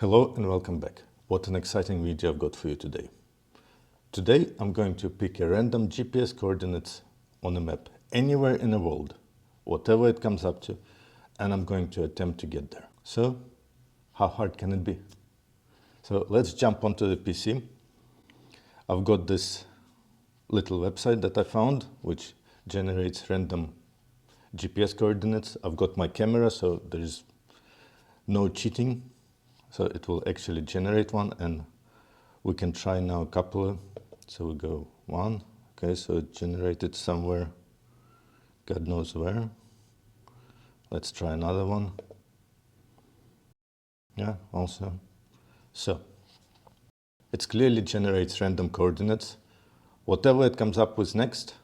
Hello and welcome back. What an exciting video I've got for you today. Today I'm going to pick a random GPS coordinates on a map anywhere in the world, whatever it comes up to, and I'm going to attempt to get there. So, how hard can it be? So let's jump onto the PC. I've got this little website that I found which generates random GPS coordinates. I've got my camera, so there is no cheating. So it will actually generate one, and we can try now a couple. So we go one. Okay, so it generated somewhere, God knows where. Let's try another one. Yeah, also. So it clearly generates random coordinates. Whatever it comes up with next,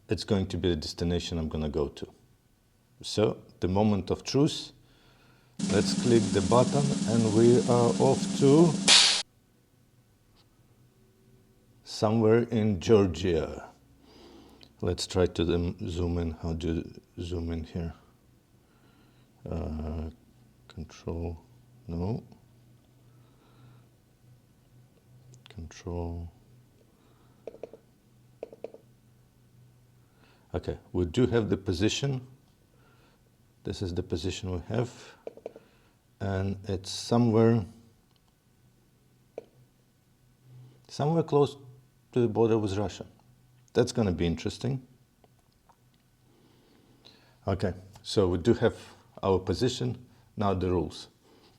it's going to be the destination I'm going to go to. So the moment of truth. Let's click the button and we are off to somewhere in Georgia. Let's try to zoom in. How do you zoom in here? Control, no. Control. Okay, we do have the position. This is the position we have. And it's somewhere close to the border with Russia. That's going to be interesting. Okay, so we do have our position. Now the rules.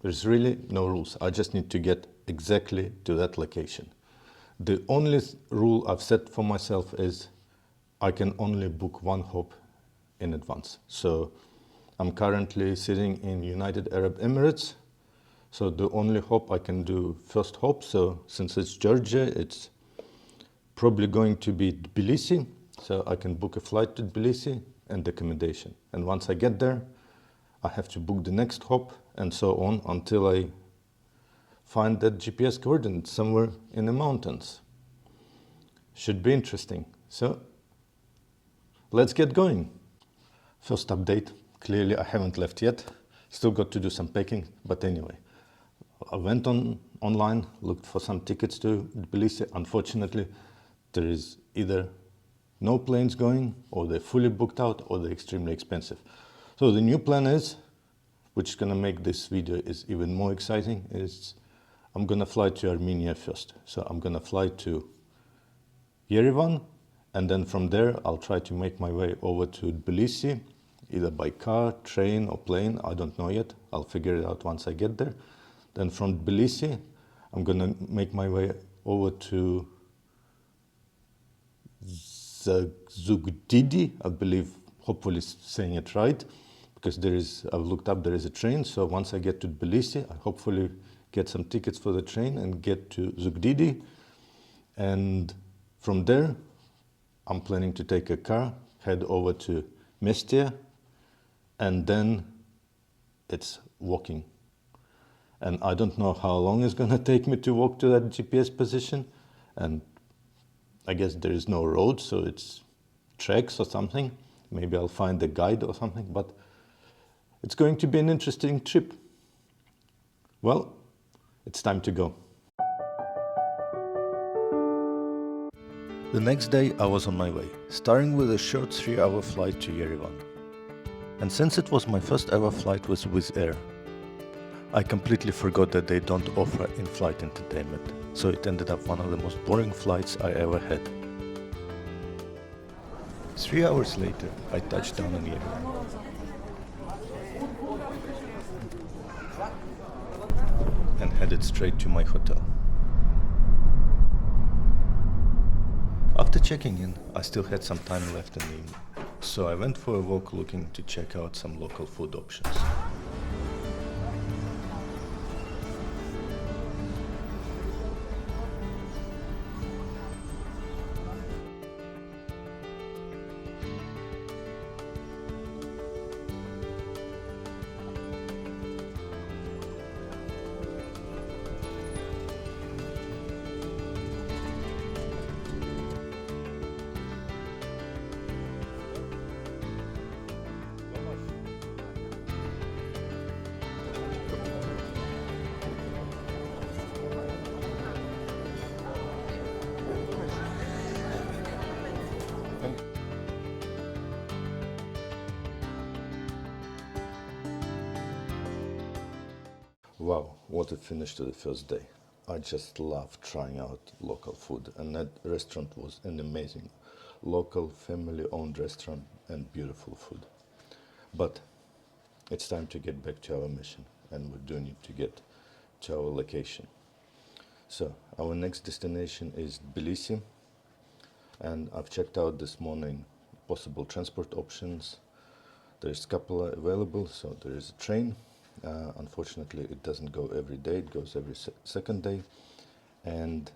There's really no rules. I just need to get exactly to that location. The only rule I've set for myself is I can only book one hop in advance. So I'm currently sitting in United Arab Emirates, so the only hop I can do first hop. So since it's Georgia, it's probably going to be Tbilisi, so I can book a flight to Tbilisi and accommodation. And once I get there, I have to book the next hop and so on until I find that GPS coordinate somewhere in the mountains. Should be interesting. So let's get going. First update. Clearly, I haven't left yet. Still got to do some packing, but anyway. I went online, looked for some tickets to Tbilisi. Unfortunately, there is either no planes going, or they're fully booked out, or they're extremely expensive. So the new plan is, which is going to make this video is even more exciting, is I'm going to fly to Armenia first. So I'm going to fly to Yerevan, and then from there, I'll try to make my way over to Tbilisi, either by car, train, or plane. I don't know yet. I'll figure it out once I get there. Then from Tbilisi, I'm going to make my way over to Zugdidi, I believe, hopefully saying it right, because I've looked up, there is a train. So once I get to Tbilisi, I hopefully get some tickets for the train and get to Zugdidi. And from there, I'm planning to take a car, head over to Mestia, and then it's walking. And I don't know how long it's going to take me to walk to that GPS position. And I guess there is no road, so it's tracks or something. Maybe I'll find a guide or something, but it's going to be an interesting trip. Well, it's time to go. The next day I was on my way, starting with a short 3-hour flight to Yerevan. And since it was my first ever flight with Wizz Air, I completely forgot that they don't offer in-flight entertainment, so it ended up one of the most boring flights I ever had. 3 hours later, I touched down in Yerevan. And headed straight to my hotel. After checking in, I still had some time left in the evening, so I went for a walk looking to check out some local food options. Wow, what a finish to the first day. I just love trying out local food, and that restaurant was an amazing local family owned restaurant and beautiful food. But it's time to get back to our mission, and we do need to get to our location. So our next destination is Tbilisi, and I've checked out this morning possible transport options. There's a couple available, so there is a train. Unfortunately, it doesn't go every day, it goes every second day, and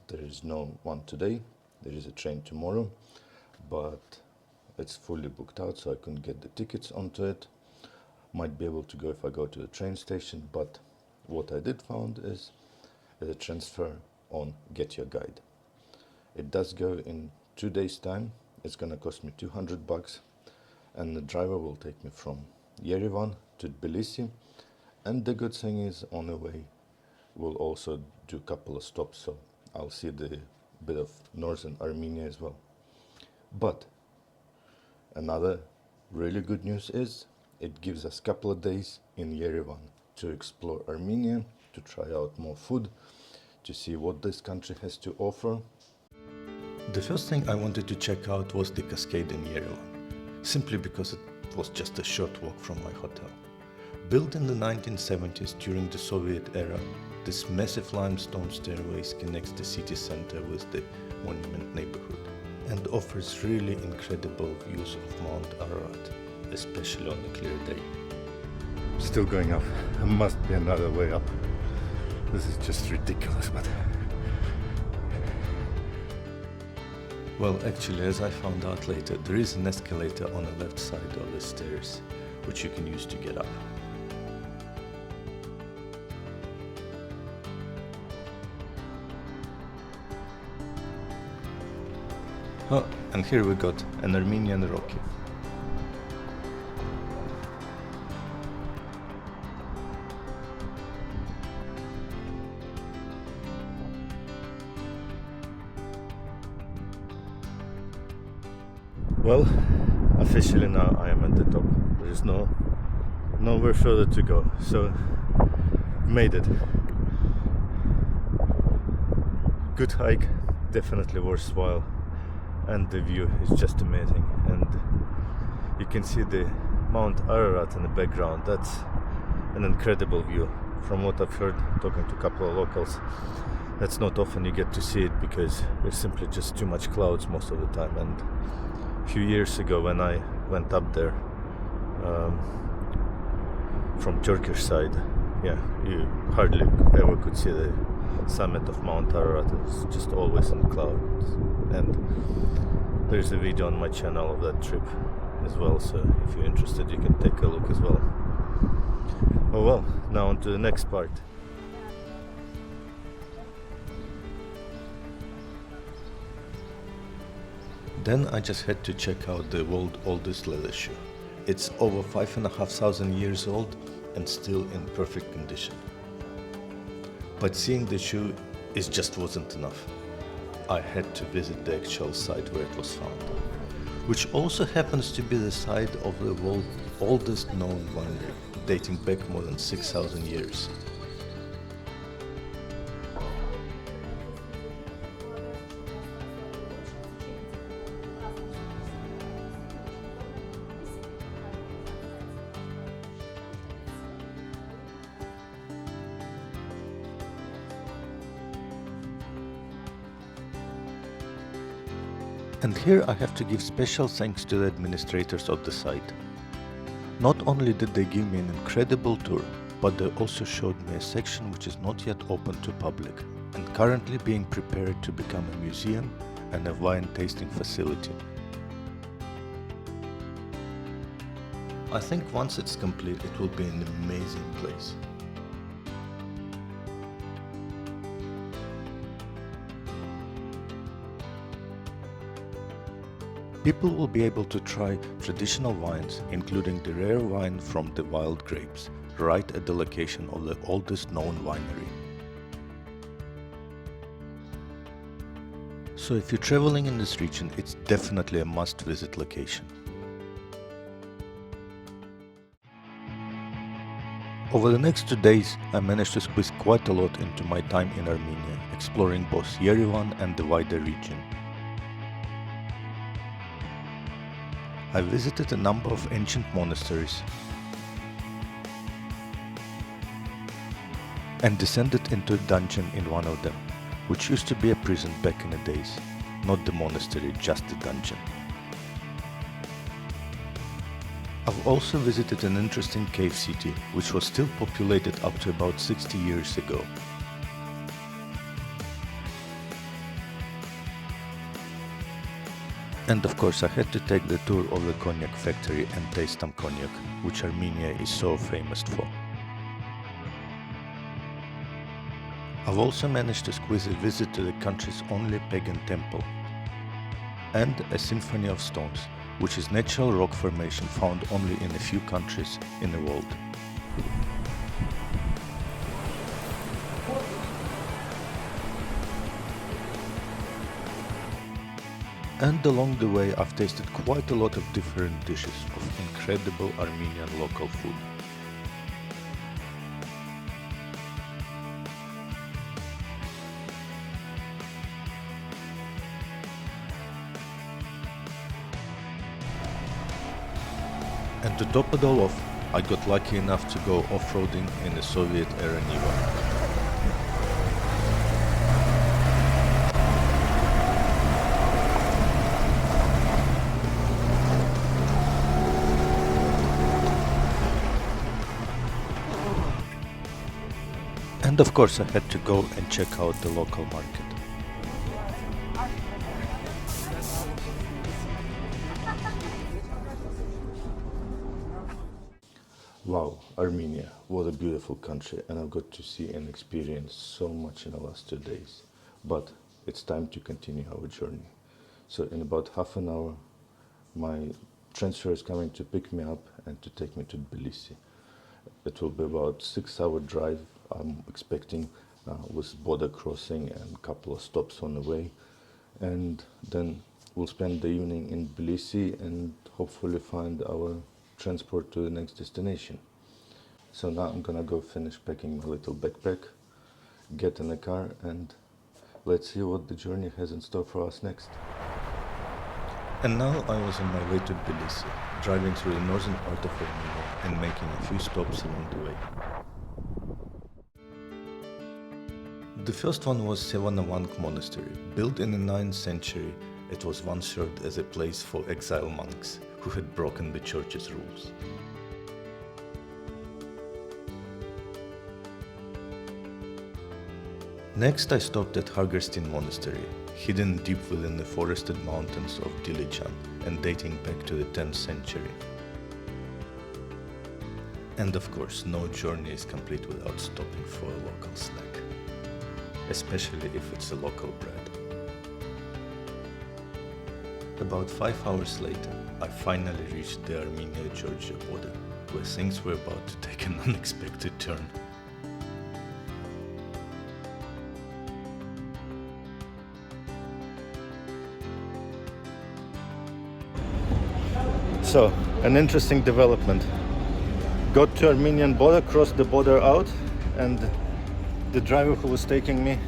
there is no one today. There is a train tomorrow, but it's fully booked out, so I couldn't get the tickets onto it. Might be able to go if I go to the train station, but what I did found is a transfer on Get Your Guide. It does go in 2 days time. It's gonna cost me $200, and the driver will take me from Yerevan to Tbilisi, and the good thing is on the way we'll also do a couple of stops, so I'll see the bit of northern Armenia as well. But another really good news is it gives us a couple of days in Yerevan to explore Armenia, to try out more food, to see what this country has to offer. The first thing I wanted to check out was the cascade in Yerevan, simply because it was just a short walk from my hotel. Built in the 1970s during the Soviet era, this massive limestone stairways connects the city center with the monument neighborhood and offers really incredible views of Mount Ararat, especially on a clear day. Still going up. There must be another way up. This is just ridiculous, but... Well, actually, as I found out later, there is an escalator on the left side of the stairs, which you can use to get up. Oh, and here we got an Armenian Rocky. Well, officially now I am at the top. There is nowhere further to go, so made it. Good hike, definitely worthwhile, and the view is just amazing. And you can see the Mount Ararat in the background. That's an incredible view. From what I've heard, talking to a couple of locals, that's not often you get to see it because there's simply just too much clouds most of the time. And a few years ago when I went up there from Turkish side, yeah, you hardly ever could see the summit of Mount Ararat. It was just always in clouds. And there's a video on my channel of that trip as well, so if you're interested you can take a look as well. Oh well, now on to the next part. Then I just had to check out the world's oldest leather shoe. It's over 5,500 years old and still in perfect condition. But seeing the shoe just wasn't enough. I had to visit the actual site where it was found, which also happens to be the site of the world's oldest known winery, dating back more than 6,000 years. And here I have to give special thanks to the administrators of the site. Not only did they give me an incredible tour, but they also showed me a section which is not yet open to public and currently being prepared to become a museum and a wine tasting facility. I think once it's complete it will be an amazing place. People will be able to try traditional wines, including the rare wine from the wild grapes, right at the location of the oldest known winery. So if you're traveling in this region, it's definitely a must-visit location. Over the next 2 days, I managed to squeeze quite a lot into my time in Armenia, exploring both Yerevan and the wider region. I visited a number of ancient monasteries and descended into a dungeon in one of them, which used to be a prison back in the days. Not the monastery, just the dungeon. I've also visited an interesting cave city, which was still populated up to about 60 years ago. And of course I had to take the tour of the cognac factory and taste some cognac, which Armenia is so famous for. I've also managed to squeeze a visit to the country's only pagan temple and a symphony of stones, which is natural rock formation found only in a few countries in the world. And along the way I've tasted quite a lot of different dishes of incredible Armenian local food. And to top it all off, I got lucky enough to go off-roading in a Soviet-era Niva. And of course I had to go and check out the local market. Wow, Armenia, what a beautiful country, and I've got to see and experience so much in the last 2 days. But it's time to continue our journey. So in about half an hour, my transfer is coming to pick me up and to take me to Tbilisi. It will be about 6-hour drive, I'm expecting, with border crossing and a couple of stops on the way. And then we'll spend the evening in Tbilisi and hopefully find our transport to the next destination. So now I'm gonna go finish packing my little backpack, get in the car, and let's see what the journey has in store for us next. And now I was on my way to Tbilisi, driving through the northern part of Armenia and making a few stops along the way. The first one was Svaneti monastery. Built in the 9th century, it was once served as a place for exile monks who had broken the church's rules. Next I stopped at Hargerstin Monastery, hidden deep within the forested mountains of Dilichan and dating back to the 10th century. And of course, no journey is complete without stopping for a local snack, especially if it's a local bread. About 5 hours later, I finally reached the Armenia-Georgia border, where things were about to take an unexpected turn. So, an interesting development. Got to Armenian border, crossed the border out, and the driver who was taking me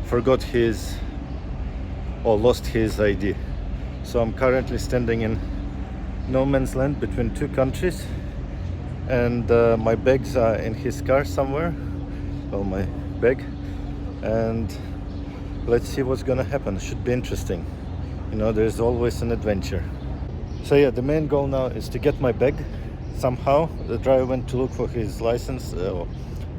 forgot his or lost his ID. So I'm currently standing in no man's land between two countries, and my bags are in his car somewhere. Well, my bag, and let's see what's gonna happen. Should be interesting. You know, there's always an adventure. So yeah, the main goal now is to get my bag. Somehow the driver went to look for his license or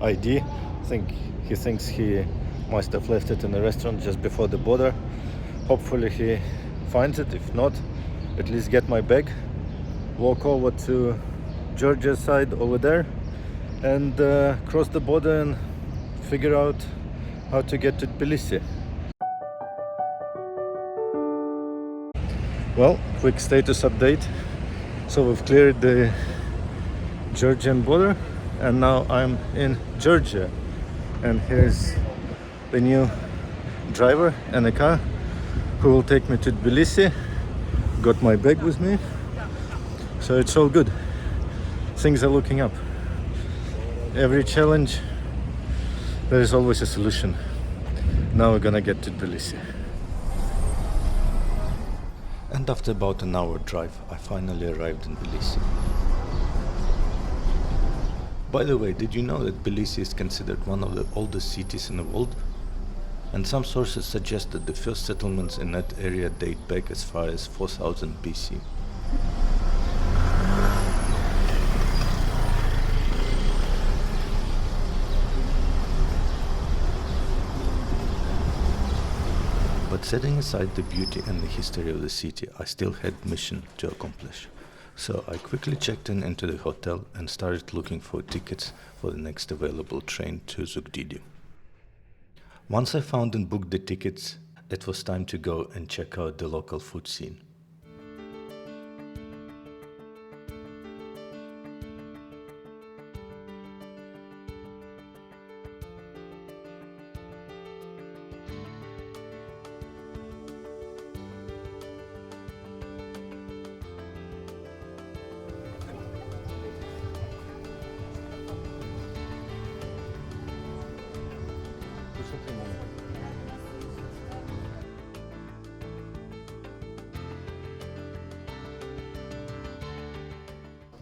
ID. I think he thinks he must have left it in the restaurant just before the border. Hopefully he finds it. If not, at least get my bag, walk over to Georgia's side over there, and cross the border and figure out how to get to Tbilisi. Well, quick status update. So we've cleared the Georgian border and now I'm in Georgia, and here's the new driver and a car who will take me to Tbilisi. Got my bag with me, so it's all good. Things are looking up. Every challenge, there is always a solution. Now we're gonna get to Tbilisi. And after about an hour drive, I finally arrived in Tbilisi. By the way, did you know that Tbilisi is considered one of the oldest cities in the world? And some sources suggest that the first settlements in that area date back as far as 4000 BC. But setting aside the beauty and the history of the city, I still had mission to accomplish. So I quickly checked into the hotel and started looking for tickets for the next available train to Zugdidi. Once I found and booked the tickets, it was time to go and check out the local food scene.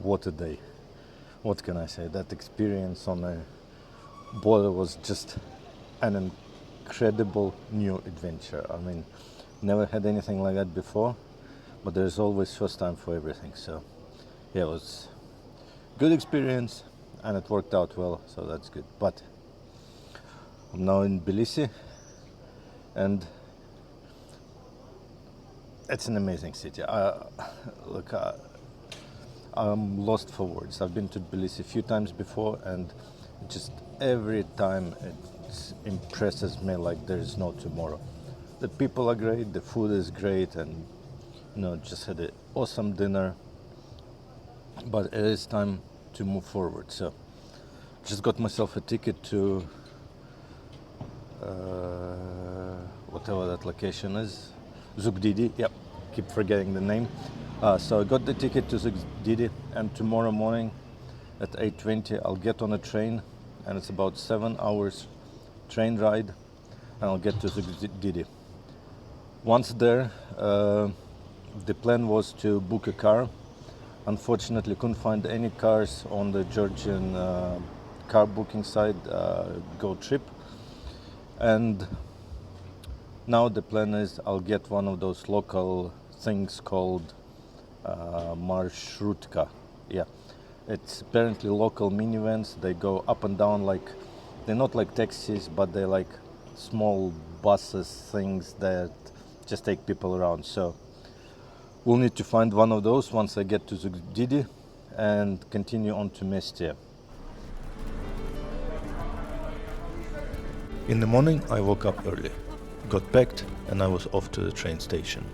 What a day. What can I say? That experience on a border was just an incredible new adventure. I mean, never had anything like that before, but there's always first time for everything. So yeah, it was good experience and it worked out well, so that's good. But I'm now in Tbilisi and it's an amazing city. I'm lost for words. I've been to Tbilisi a few times before and just every time it impresses me like there is no tomorrow. The people are great, the food is great, and just had an awesome dinner. But it is time to move forward. So just got myself a ticket to whatever that location is. Zugdidi, yep, keep forgetting the name. So I got the ticket to Zugdidi, and tomorrow morning at 8:20 I'll get on a train, and it's about 7 hours train ride, and I'll get to Zugdidi. Once there, the plan was to book a car. Unfortunately, couldn't find any cars on the Georgian car booking site, GoTrip, and now the plan is I'll get one of those local things called marshrutka. Yeah, it's apparently local minivans. They go up and down they're not like taxis, but they're like small buses, things that just take people around. So we'll need to find one of those once I get to Zugdidi and continue on to Mestia. In the morning I woke up early, got packed, and I was off to the train station.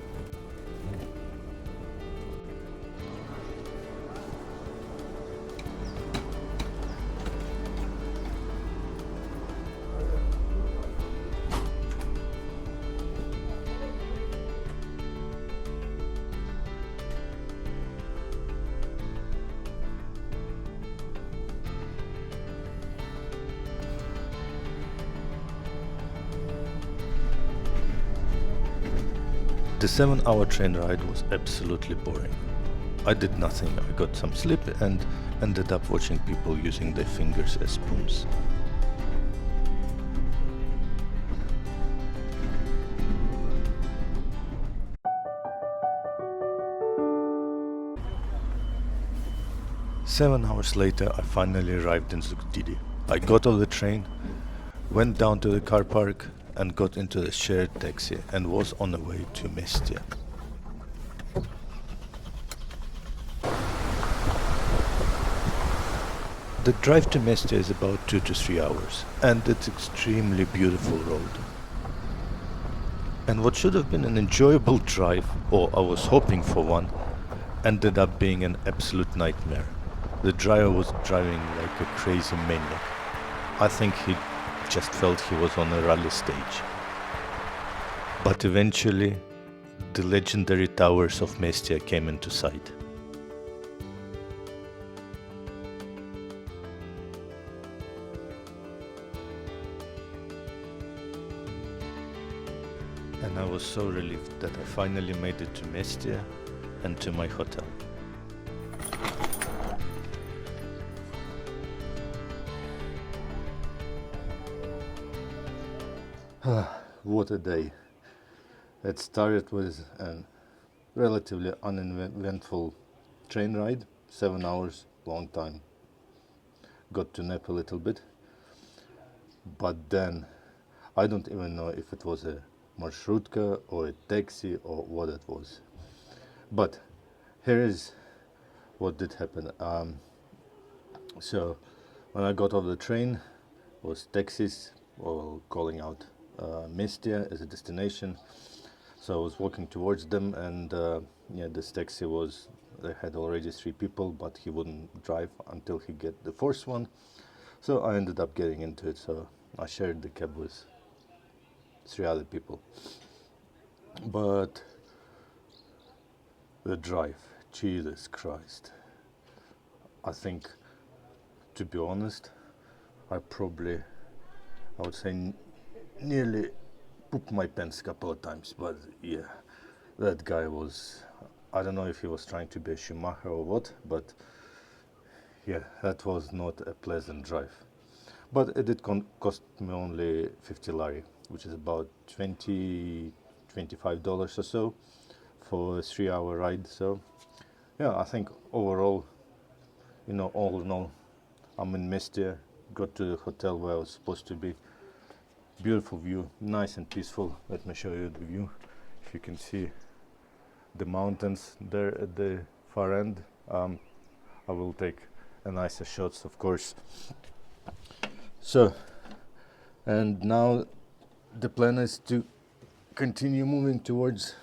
The 7-hour train ride was absolutely boring. I did nothing. I got some sleep and ended up watching people using their fingers as spoons. Seven hours later, I finally arrived in Zugdidi. I got off the train, went down to the car park, and got into the shared taxi and was on the way to Mestia. The drive to Mestia is about 2 to 3 hours, and it's extremely beautiful road. And what should have been an enjoyable drive, or I was hoping for one, ended up being an absolute nightmare. The driver was driving like a crazy maniac. I think he just felt he was on a rally stage. But eventually, the legendary towers of Mestia came into sight. And I was so relieved that I finally made it to Mestia and to my hotel. What a day. It started with a relatively uneventful train ride, 7 hours, long time. Got to nap a little bit, but then I don't even know if it was a marshrutka or a taxi or what it was. But here is what did happen. So when I got off the train, was taxis or calling out Mestia as a destination. So I was walking towards them, and this taxi they had already 3 people, but he wouldn't drive until he get the 4th one. So I ended up getting into it. So I shared the cab with 3 other people. But the drive, Jesus Christ. I think, to be honest, I would say nearly pooped my pants a couple of times. But yeah, that guy was, I don't know if he was trying to be a Schumacher or what, but yeah, that was not a pleasant drive. But it did cost me only 50 lari, which is about $25 or so for a 3-hour ride. So yeah, I think overall, all in all, I'm in Mestia, got to the hotel where I was supposed to be. Beautiful view, nice and peaceful. Let me show you the view. If you can see the mountains there at the far end. I will take a nicer shots, of course. So, and now the plan is to continue moving towards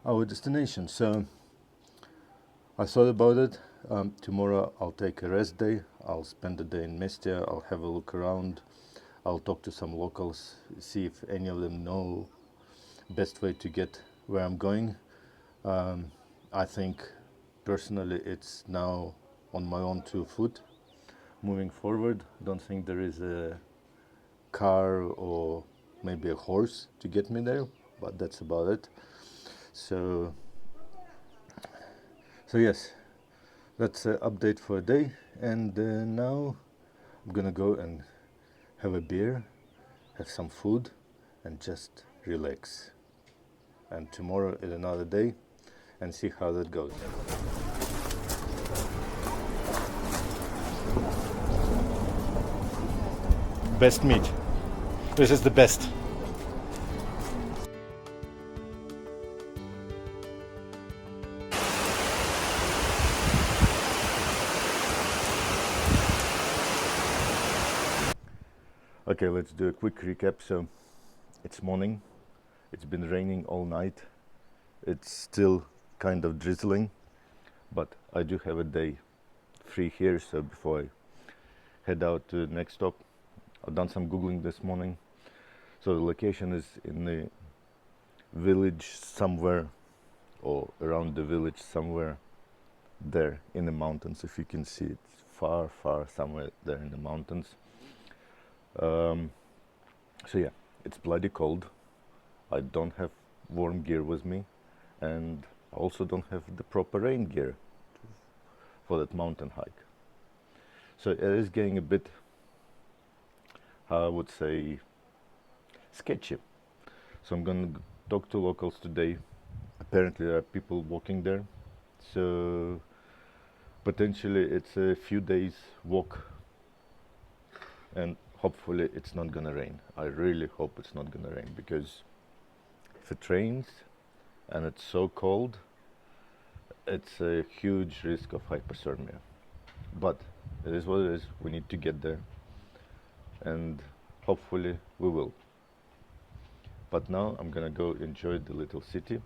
our destination. So I thought about it. Tomorrow I'll take a rest day. I'll spend the day in Mestia. I'll have a look around. I'll talk to some locals, see if any of them know best way to get where I'm going. I think personally it's now on my own 2 foot moving forward. Don't think there is a car or maybe a horse to get me there, but that's about it. So yes, that's an update for a day. And now I'm gonna go and have a beer, have some food, and just relax. And tomorrow is another day, and see how that goes. Best meat. This is the best. Okay, let's do a quick recap. So it's morning, it's been raining all night, it's still kind of drizzling, but I do have a day free here. So before I head out to the next stop, I've done some googling this morning. So the location is in the village somewhere, or around the village somewhere there in the mountains. If you can see, it's far somewhere there in the mountains. So yeah, it's bloody cold. I don't have warm gear with me, and I also don't have the proper rain gear for that mountain hike. So it is getting a bit, I would say, sketchy. So I'm gonna talk to locals today. Apparently there are people walking there, so potentially it's a few days walk, and hopefully it's not gonna rain. I really hope it's not gonna rain, because if it rains and it's so cold, it's a huge risk of hypothermia. But it is what it is. We need to get there, and hopefully we will. But now I'm gonna go enjoy the little city.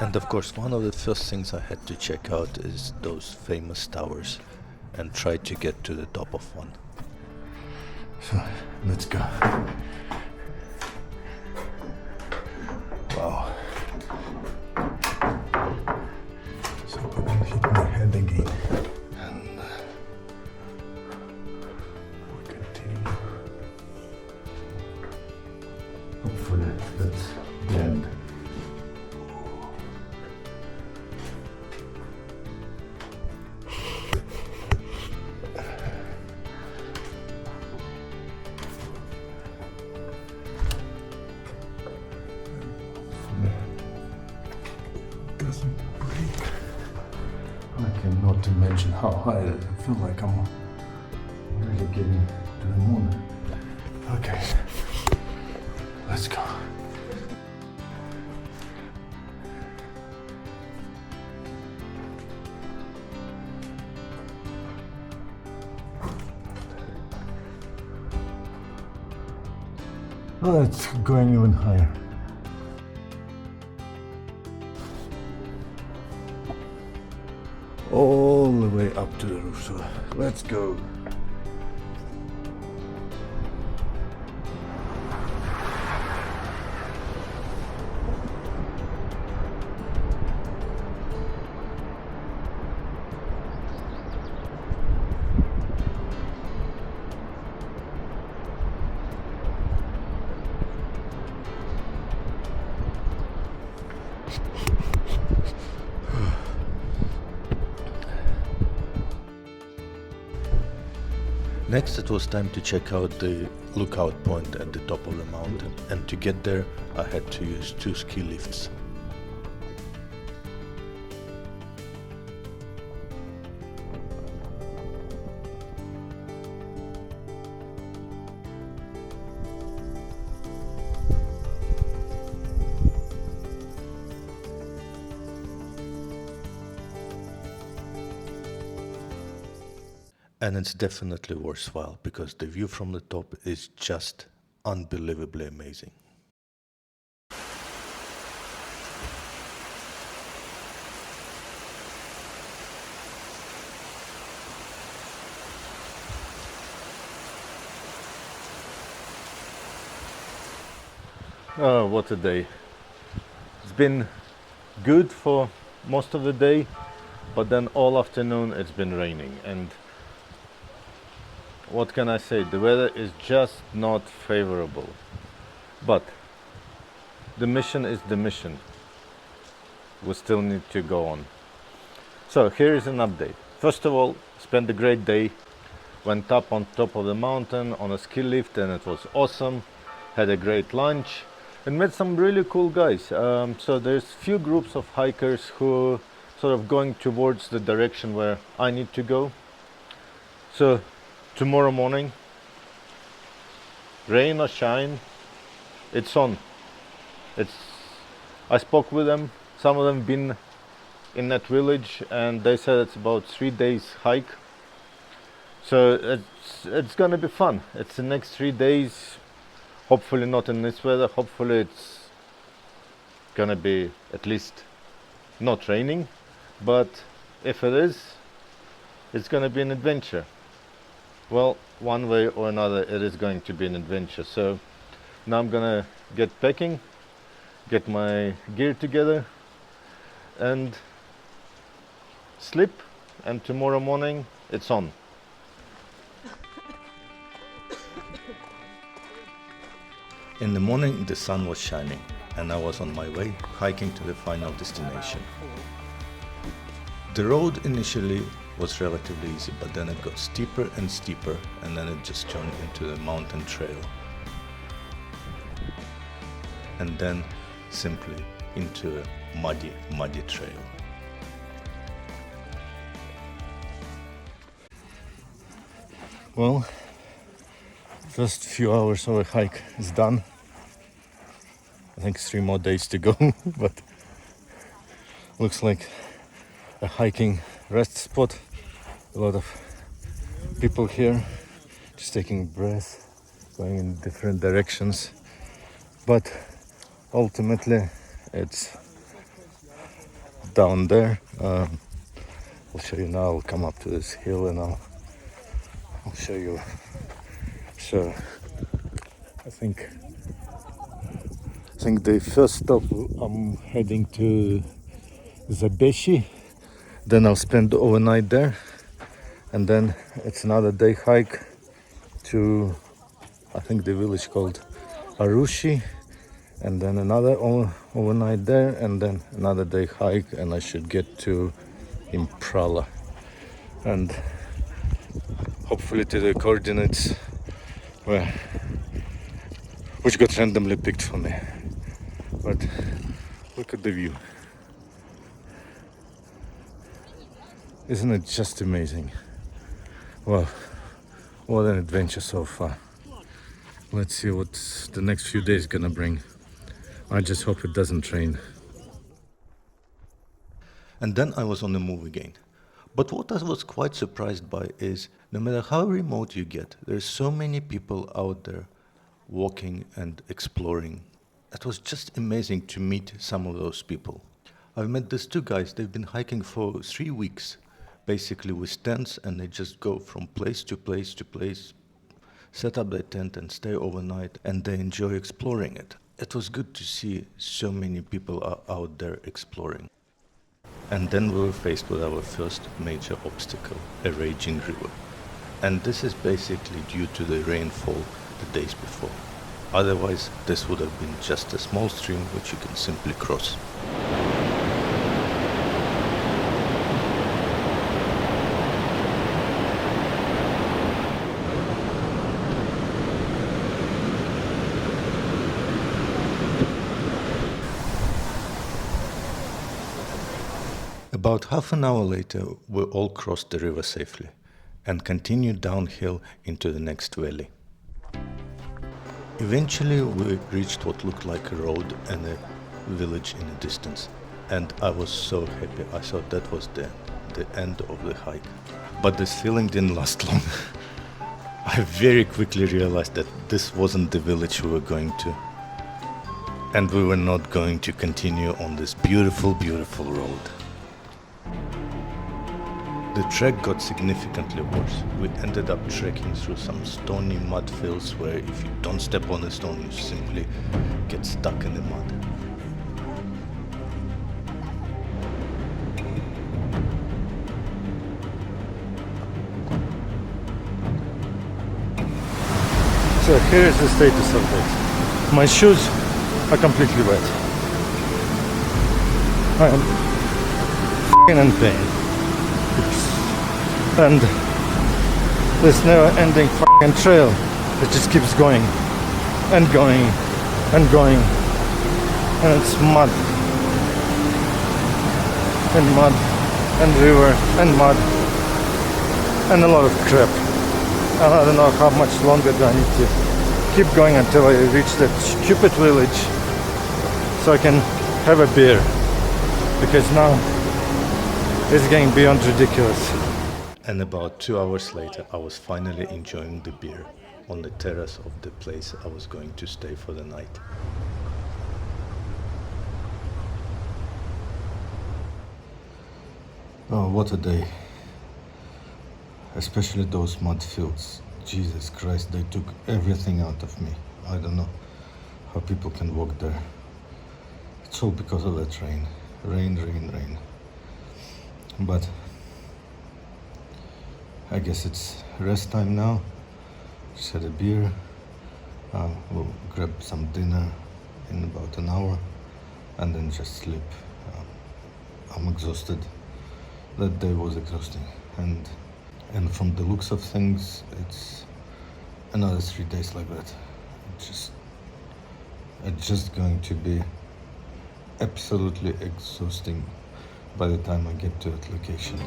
And of course, one of the first things I had to check out is those famous towers, and try to get to the top of one. So, let's go. Wow. So we're gonna hit my head again. And I cannot imagine how high I feel like I'm really getting to the moon. Okay, let's go. Oh, it's going even higher. All the way up to the roof, so let's go. Next, it was time to check out the lookout point at the top of the mountain, and to get there I had to use 2 ski lifts. And it's definitely worthwhile because the view from the top is just unbelievably amazing. Oh, what a day. It's been good for most of the day, but then all afternoon it's been raining, and what can I say? The weather is just not favorable. But the mission is the mission. We still need to go on. So here is an update. First of all, spent a great day. Went up on top of the mountain on a ski lift, and it was awesome. Had a great lunch and met some really cool guys. So there's few groups of hikers who sort of going towards the direction where I need to go. So tomorrow morning, rain or shine, it's on. I spoke with them. Some of them been in that village, and they said it's about 3 days hike. So it's gonna be fun. It's the next 3 days. Hopefully not in this weather. Hopefully it's gonna be at least not raining. But if it is, it's gonna be an adventure. Well, one way or another, it is going to be an adventure. So now I'm gonna get packing, get my gear together, and sleep. And tomorrow morning, it's on. In the morning, the sun was shining, and I was on my way hiking to the final destination. The road initially was relatively easy, but then it got steeper and steeper, and then it just turned into the mountain trail, and then simply into a muddy trail. Well, first few hours of a hike is done. I think 3 more days to go, but looks like a hiking rest spot. A lot of people here just taking breath, going in different directions, but ultimately it's down there. I'll show you now. I'll come up to this hill and I'll show you. So I think the first stop, I'm heading to Adishi. Then I'll spend the overnight there, and then it's another day hike to, I think, the village called Arushi, and then another overnight there, and then another day hike, and I should get to Imprala, and hopefully to the coordinates which got randomly picked for me. But look at the view. Isn't it just amazing? Well, what an adventure so far. Let's see what the next few days gonna bring. I just hope it doesn't rain. And then I was on the move again. But what I was quite surprised by is no matter how remote you get, there's so many people out there walking and exploring. It was just amazing to meet some of those people. I've met these two guys, they've been hiking for 3 weeks, basically with tents, and they just go from place to place to place, set up their tent and stay overnight, and they enjoy exploring it. It was good to see so many people are out there exploring. And then we were faced with our first major obstacle, a raging river. And this is basically due to the rainfall the days before. Otherwise, this would have been just a small stream which you can simply cross. About half an hour later, we all crossed the river safely and continued downhill into the next valley. Eventually, we reached what looked like a road and a village in the distance, and I was so happy. I thought that was the end of the hike. But this feeling didn't last long. I very quickly realized that this wasn't the village we were going to, and we were not going to continue on this beautiful, beautiful road. The trek got significantly worse. We ended up trekking through some stony mud fields where if you don't step on a stone, you simply get stuck in the mud. So here is the status of this. My shoes are completely wet. I am f***ing in pain. And this never-ending fucking trail that just keeps going and going and going, and it's mud and river and mud and a lot of crap. And I don't know how much longer do I need to keep going until I reach that stupid village so I can have a beer, because now it's getting beyond ridiculous. And about 2 hours later, I was finally enjoying the beer on the terrace of the place I was going to stay for the night. Oh, what a day. Especially those mud fields. Jesus Christ, they took everything out of me. I don't know how people can walk there. It's all because of that rain. Rain. But I guess it's rest time now. Just had a beer. We'll grab some dinner in about an hour and then just sleep. I'm exhausted. That day was exhausting, and from the looks of things, it's another 3 days like that. It's just going to be absolutely exhausting by the time I get to that location.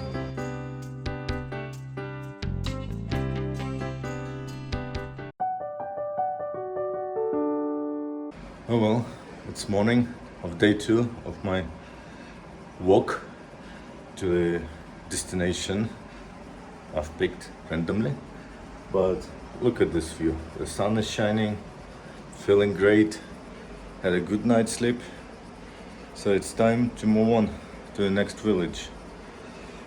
Oh well, it's morning of day 2 of my walk to the destination I've picked randomly. But look at this view. The sun is shining, feeling great, had a good night's sleep. So it's time to move on to the next village.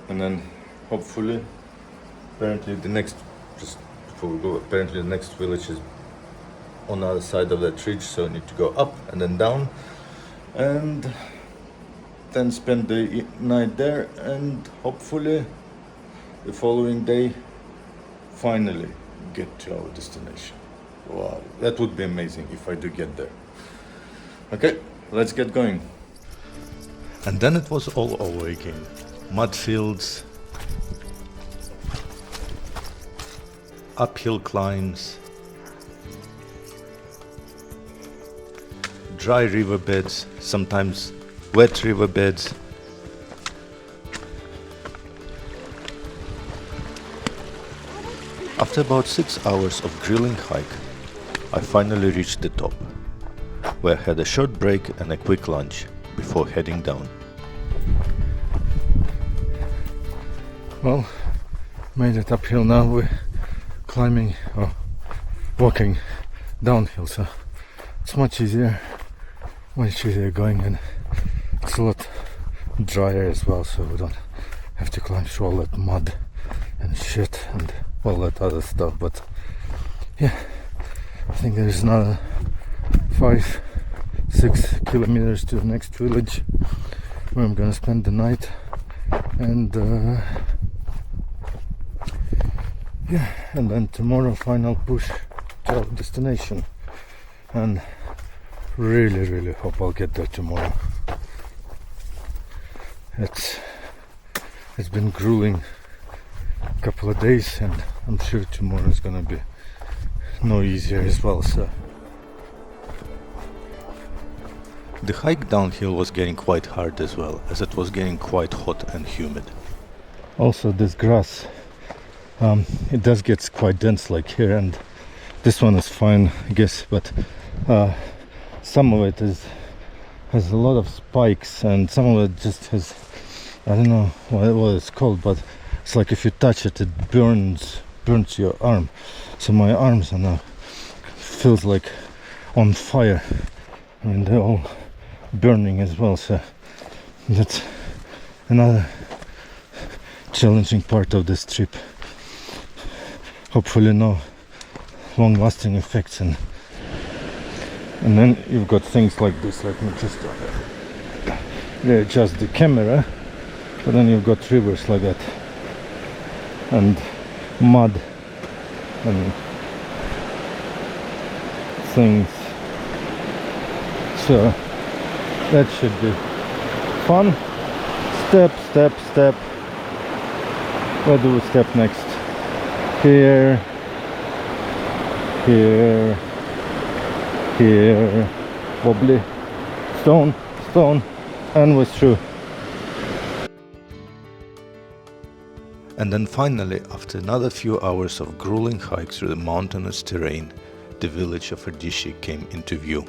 And then hopefully, apparently the next village is on the other side of that ridge, so I need to go up and then down and then spend the night there, and hopefully the following day finally get to our destination. Wow, that would be amazing if I do get there. Okay, let's get going. And then it was all over again. Mud fields, uphill climbs, dry riverbeds, sometimes wet riverbeds, After about 6 hours of grueling hike, I finally reached the top, where I had a short break and a quick lunch before heading down. Well, made it uphill now. We're climbing or walking downhill, so it's much easier going, and it's a lot drier as well, so we don't have to climb through all that mud and shit and all that other stuff. But yeah, I think there's another 5-6 kilometers to the next village where I'm gonna spend the night, and yeah, and then tomorrow final push to our destination, and really hope I'll get there tomorrow. It's been grueling a couple of days, and I'm sure tomorrow is gonna be no easier as well. So the hike downhill was getting quite hard as well, as it was getting quite hot and humid. Also, this grass, it does get quite dense like here, and this one is fine, I guess, but some of it has a lot of spikes, and some of it just has, I don't know what it's called, but it's like if you touch it, it burns your arm. So my arms are now feels like on fire. I mean, they're all burning as well, so that's another challenging part of this trip. Hopefully no long-lasting effects, and then you've got things like this. Let me just adjust the camera, but then you've got rivers like that, and mud and things, so that should be fun. Step. Where do we step next? Here, wobbly, stone, and we're through. And then finally, after another few hours of grueling hike through the mountainous terrain, the village of Adishi came into view.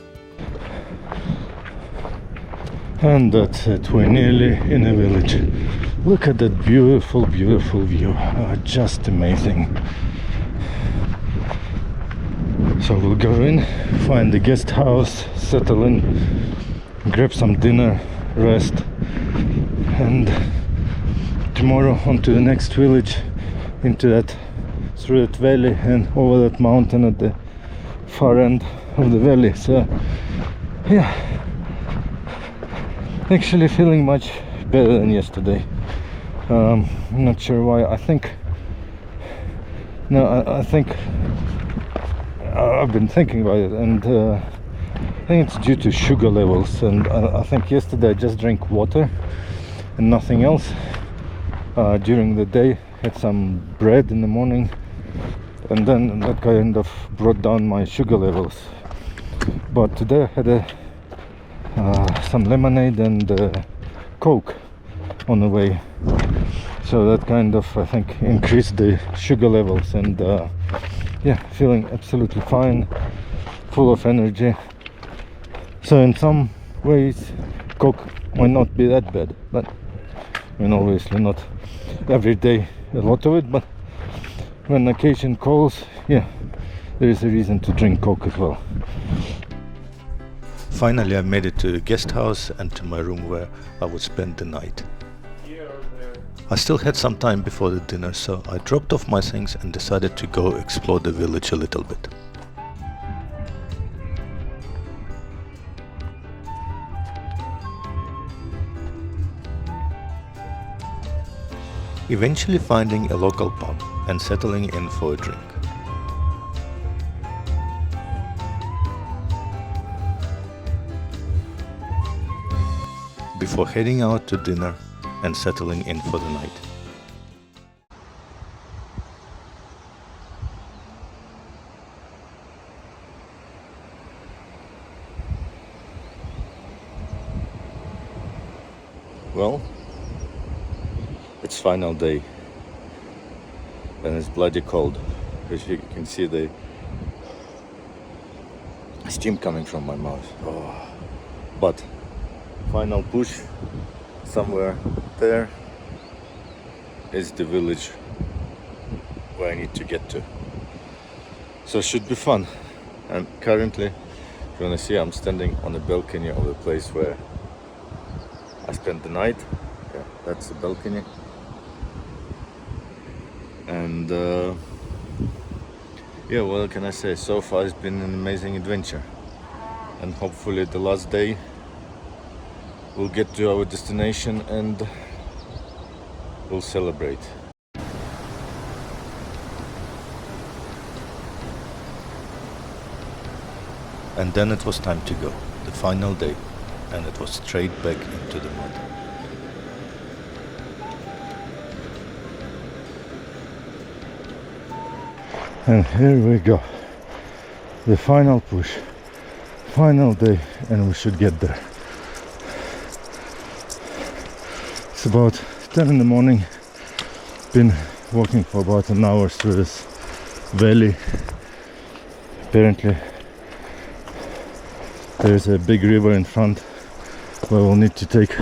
And that's it, we're nearly in a village. Look at that beautiful view, just amazing. So we'll go in, find the guest house, settle in, grab some dinner, rest, and tomorrow on to the next village, through that valley and over that mountain at the far end of the valley. So yeah, actually feeling much better than yesterday. I'm not sure why. I think I've been thinking about it, and I think it's due to sugar levels, and I think yesterday I just drank water and nothing else. During the day had some bread in the morning, and then that kind of brought down my sugar levels. But today I had some lemonade and Coke on the way, so that kind of, I think, increased the sugar levels, and yeah, feeling absolutely fine, full of energy. So in some ways Coke might not be that bad, but I mean, obviously not every day a lot of it, but when occasion calls, yeah, there is a reason to drink Coke as well. Finally, I made it to the guest house and to my room where I would spend the night. I still had some time before the dinner, so I dropped off my things and decided to go explore the village a little bit. Eventually finding a local pub and settling in for a drink. Before heading out to dinner and settling in for the night. Well, it's final day and it's bloody cold. As you can see, the steam coming from my mouth. Oh. But final push, somewhere there is the village where I need to get to. So it should be fun. And currently, if you want to see, I'm standing on the balcony of the place where I spent the night. Yeah, that's the balcony. And yeah, what can I say? So far it's been an amazing adventure. And hopefully the last day we'll get to our destination and we'll celebrate. And then it was time to go, the final day, and it was straight back into the mud. And here we go, the final push, final day, and we should get there. It's about 10 in the morning, been walking for about an hour through this valley. Apparently there's a big river in front where we'll need to take,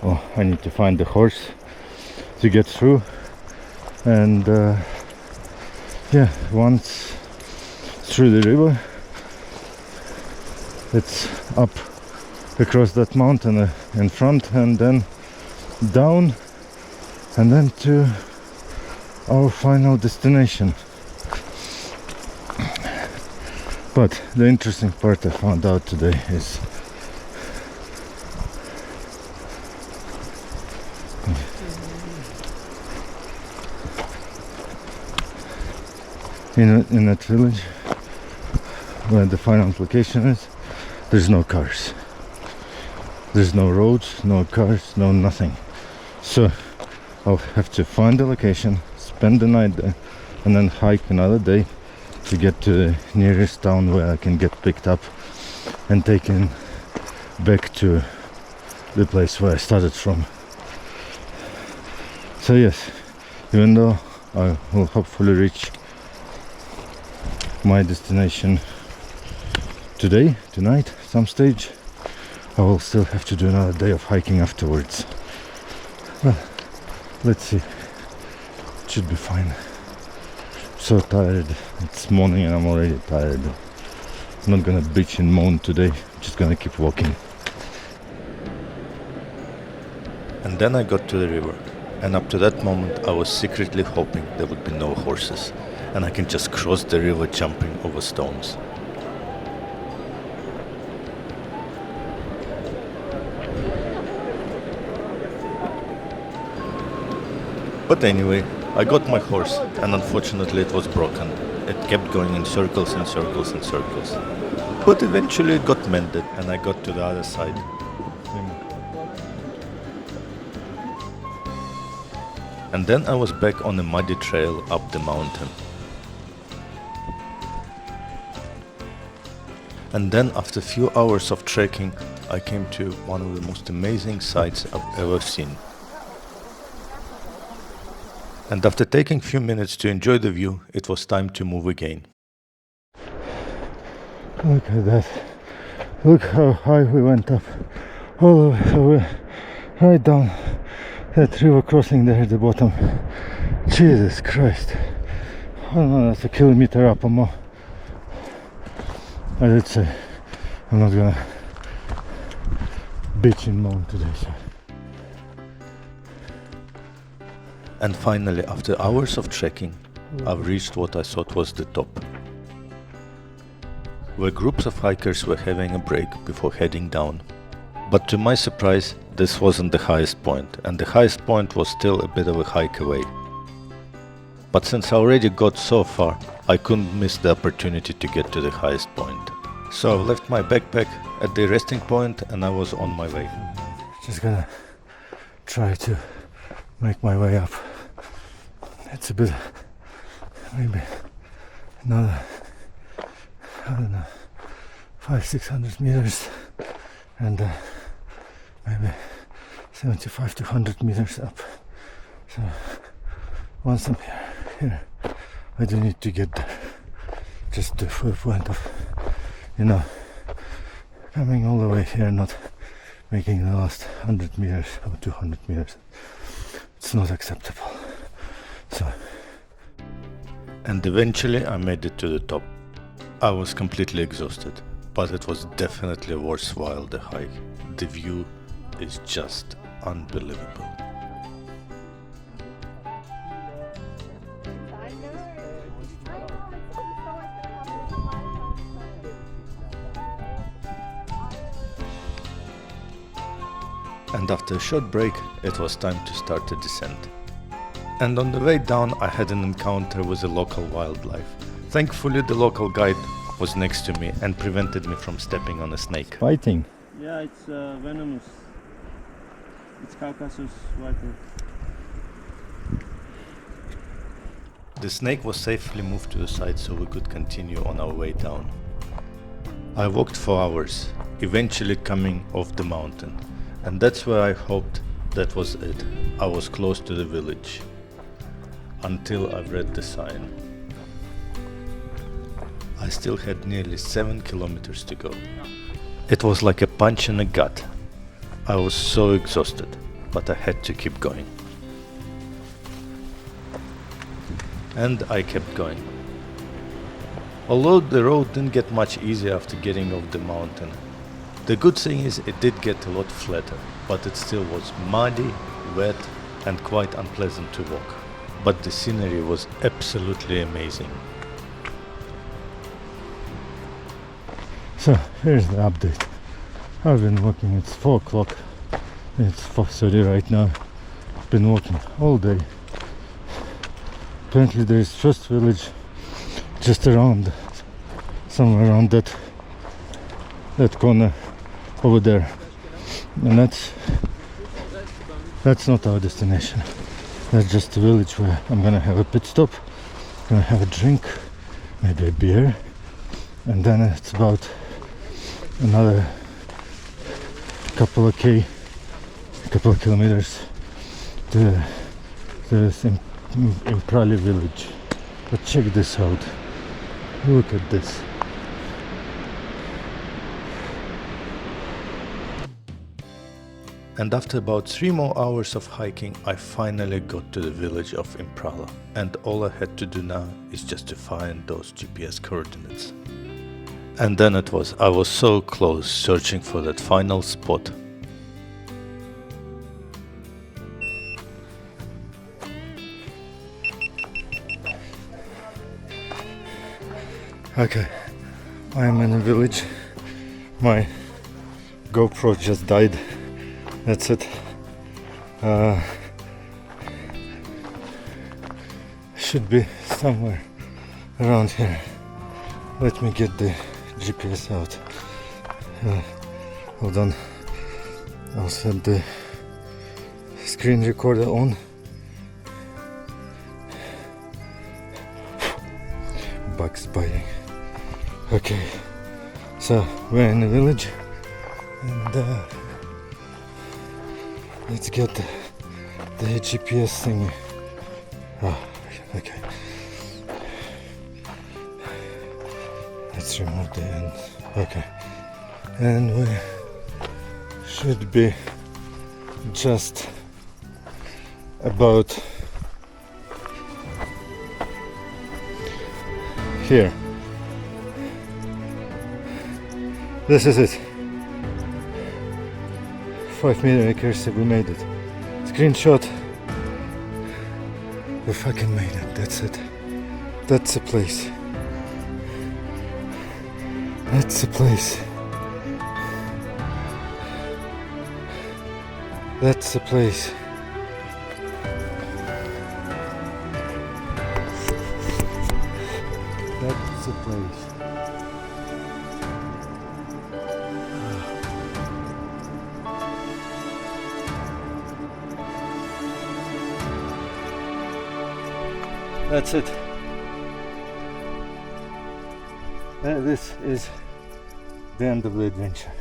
oh, I need to find the horse to get through. And yeah, once through the river, it's up across that mountain in front, and then down, and then to our final destination. But the interesting part I found out today is in that village where the final location is, there's no cars, there's no roads, no cars, no nothing. So I'll have to find the location, spend the night there, and then hike another day to get to the nearest town where I can get picked up and taken back to the place where I started from. So yes, even though I will hopefully reach my destination tonight, some stage, I will still have to do another day of hiking afterwards. Well, let's see. It should be fine. So tired. It's morning and I'm already tired. I'm not gonna bitch and moan today. I'm just gonna keep walking. And then I got to the river, and up to that moment I was secretly hoping there would be no horses and I can just cross the river jumping over stones. But anyway, I got my horse, and unfortunately it was broken. It kept going in circles and circles and circles. But eventually it got mended, and I got to the other side. And then I was back on a muddy trail up the mountain. And then after a few hours of trekking, I came to one of the most amazing sights I've ever seen. And after taking a few minutes to enjoy the view, it was time to move again. Look at that. Look how high we went up. All the way right down that river crossing there at the bottom. Jesus Christ. I don't know, that's a kilometer up or more. I did say I'm not gonna bitch and moan today, so. And finally, after hours of trekking, I've reached what I thought was the top, where groups of hikers were having a break before heading down. But to my surprise, this wasn't the highest point, and the highest point was still a bit of a hike away. But since I already got so far, I couldn't miss the opportunity to get to the highest point. So I left my backpack at the resting point and I was on my way. Just gonna try to make my way up. It's a bit, maybe another, I don't know, 500-600 meters, and maybe 75 to 100 meters up. So once I'm here, I don't need to get there. Just for the point of, coming all the way here, not making the last 100 meters or 200 meters. It's not acceptable. And eventually I made it to the top. I was completely exhausted, but it was definitely worthwhile the hike. The view is just unbelievable. And after a short break, it was time to start the descent. And on the way down, I had an encounter with the local wildlife. Thankfully, the local guide was next to me and prevented me from stepping on a snake. Fighting? Yeah, it's venomous. It's Caucasus viper. The snake was safely moved to the side so we could continue on our way down. I walked for hours, eventually coming off the mountain. And that's where I hoped that was it. I was close to the village. Until I read the sign. I still had nearly 7 kilometers to go. It was like a punch in the gut. I was so exhausted, but I had to keep going. And I kept going. Although the road didn't get much easier after getting off the mountain, the good thing is it did get a lot flatter, but it still was muddy, wet, and quite unpleasant to walk. But the scenery was absolutely amazing. So here's the update. I've been walking, it's 4 o'clock. It's 4:30 right now. Been walking all day. Apparently there is first village just around, somewhere around that corner over there. And that's not our destination. That's just a village where I'm gonna have a pit stop, gonna have a drink, maybe a beer, and then it's about another couple of kilometers to the Imprali village. But check this out. Look at this. And after about 3 more hours of hiking, I finally got to the village of Imprala. And all I had to do now is just to find those GPS coordinates. And then I was so close, searching for that final spot. Okay, I am in a village. My GoPro just died. That's it. Should be somewhere around here. Let me get the GPS out. Hold on. I'll set the screen recorder on. Bugs biting. Okay, so we're in the village, and let's get the GPS thingy. Oh, okay. Let's remove the end. Okay, and we should be just about here. This is it. 5-meter accuracy, we made it. Screenshot. We fucking made it. That's it. That's the place. That's the place. That's the place. That's the place. That's it. This is the end of the adventure.